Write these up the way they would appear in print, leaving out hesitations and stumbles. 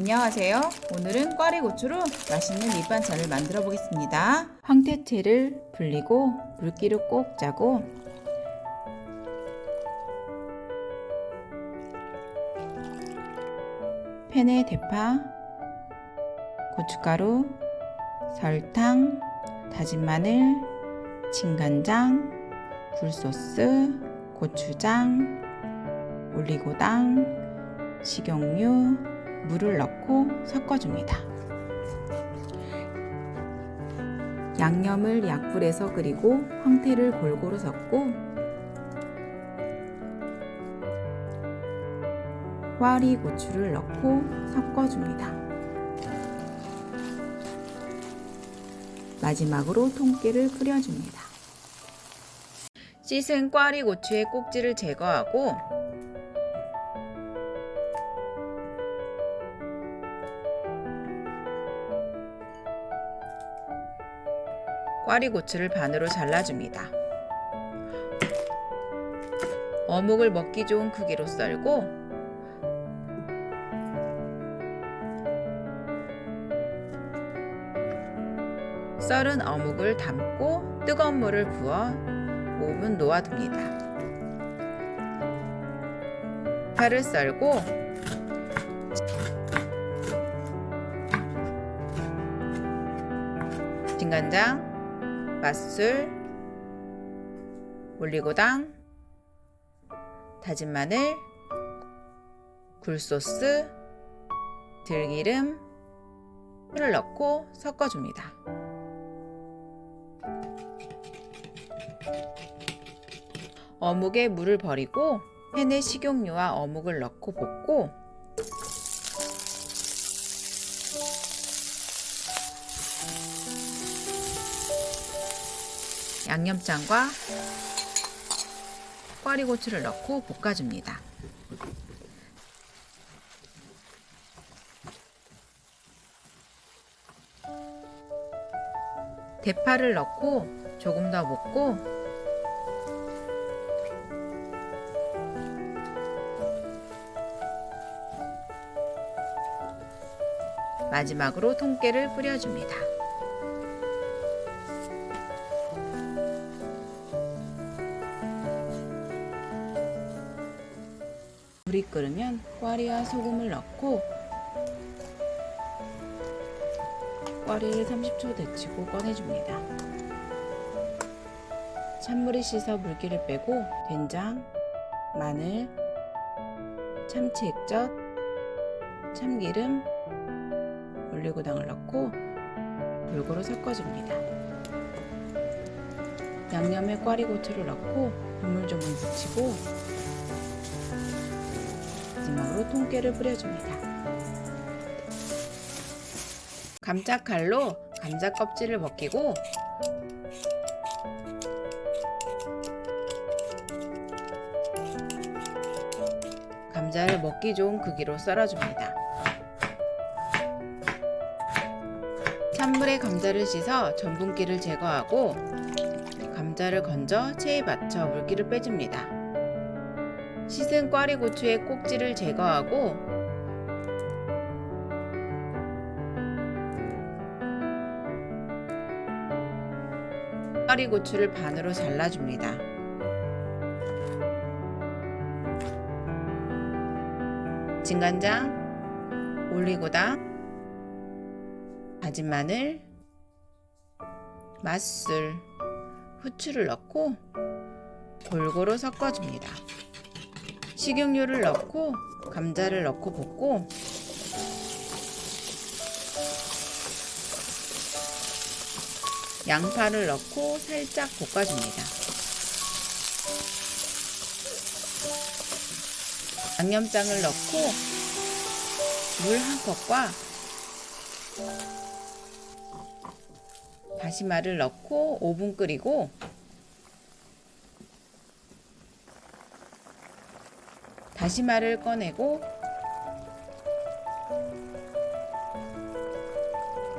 안녕하세요. 오늘은 꽈리고추로 맛있는 밑반찬을 만들어 보겠습니다. 황태채를 불리고 물기를 꼭 짜고 팬에 대파, 고춧가루, 설탕, 다진 마늘, 진간장, 굴소스, 고추장, 올리고당, 식용유, 물을 넣고 섞어줍니다. 양념을 약불에서 끓이고 황태를 골고루 섞고 꽈리고추를 넣고 섞어줍니다. 마지막으로 통깨를 뿌려줍니다. 씻은 꽈리고추의 꼭지를 제거하고 꽈리고추를 반으로 잘라줍니다. 어묵을 먹기 좋은 크기로 썰고 썰은 어묵을 담고 뜨거운 물을 부어 5분 놓아둡니다. 파를 썰고 진간장, 맛술, 올리고당, 다진 마늘, 굴소스, 들기름, 물을 넣고 섞어줍니다. 어묵에 물을 버리고 팬에 식용유와 어묵을 넣고 볶고 양념장과 꽈리고추를 넣고 볶아줍니다. 대파를 넣고 조금 더 볶고 마지막으로 통깨를 뿌려줍니다. 물이 끓으면 꽈리와 소금을 넣고 꽈리를 30초 데치고 꺼내줍니다. 찬물에 씻어 물기를 빼고 된장, 마늘, 참치 액젓, 참기름, 올리고당을 넣고 골고루 섞어줍니다. 양념에 꽈리고추를 넣고 국물 조금 묻히고 마지막으로 통깨를 뿌려줍니다. 감자칼로 감자 껍질을 벗기고 감자를 먹기 좋은 크기로 썰어줍니다. 찬물에 감자를 씻어 전분기를 제거하고 감자를 건져 체에 받쳐 물기를 빼줍니다. 씻은 꽈리고추의 꼭지를 제거하고 꽈리고추를 반으로 잘라줍니다. 진간장, 올리고당, 다진 마늘, 맛술, 후추를 넣고 골고루 섞어줍니다. 식용유를 넣고 감자를 넣고 볶고 양파를 넣고 살짝 볶아줍니다. 양념장을 넣고 물 1컵과 다시마를 넣고 5분 끓이고 다시마를 꺼내고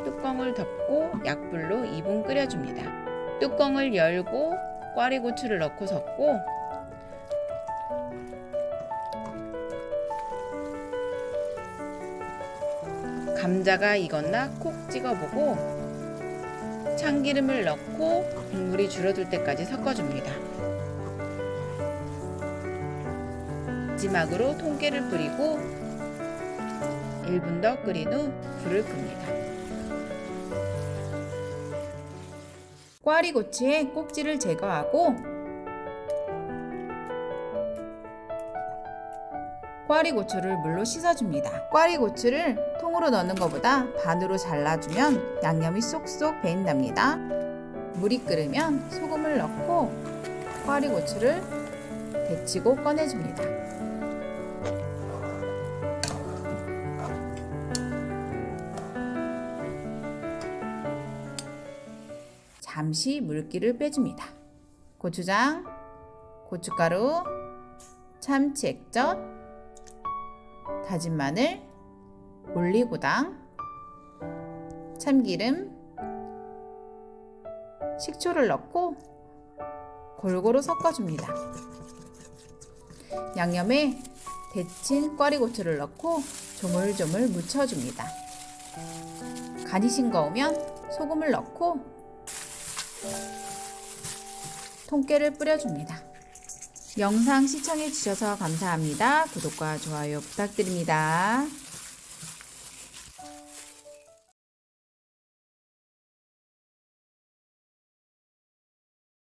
뚜껑을 덮고 약불로 2분 끓여줍니다. 뚜껑을 열고 꽈리고추를 넣고 섞고 감자가 익었나 콕 찍어보고 참기름을 넣고 국물이 줄어들 때까지 섞어줍니다. 마지막으로 통깨를 뿌리고 1분 더 끓인 후 불을 끕니다. 꽈리고추의 꼭지를 제거하고 꽈리고추를 물로 씻어줍니다. 꽈리고추를 통으로 넣는 것보다 반으로 잘라주면 양념이 쏙쏙 배인답니다. 물이 끓으면 소금을 넣고 꽈리고추를 데치고 꺼내줍니다. 잠시 물기를 빼줍니다. 고추장, 고춧가루, 참치 액젓, 다진 마늘, 올리고당, 참기름, 식초를 넣고 골고루 섞어줍니다. 양념에 데친 꽈리고추를 넣고 조물조물 묻혀줍니다. 간이 싱거우면 소금을 넣고 통깨를 뿌려줍니다. 영상 시청해 주셔서 감사합니다. 구독과 좋아요 부탁드립니다.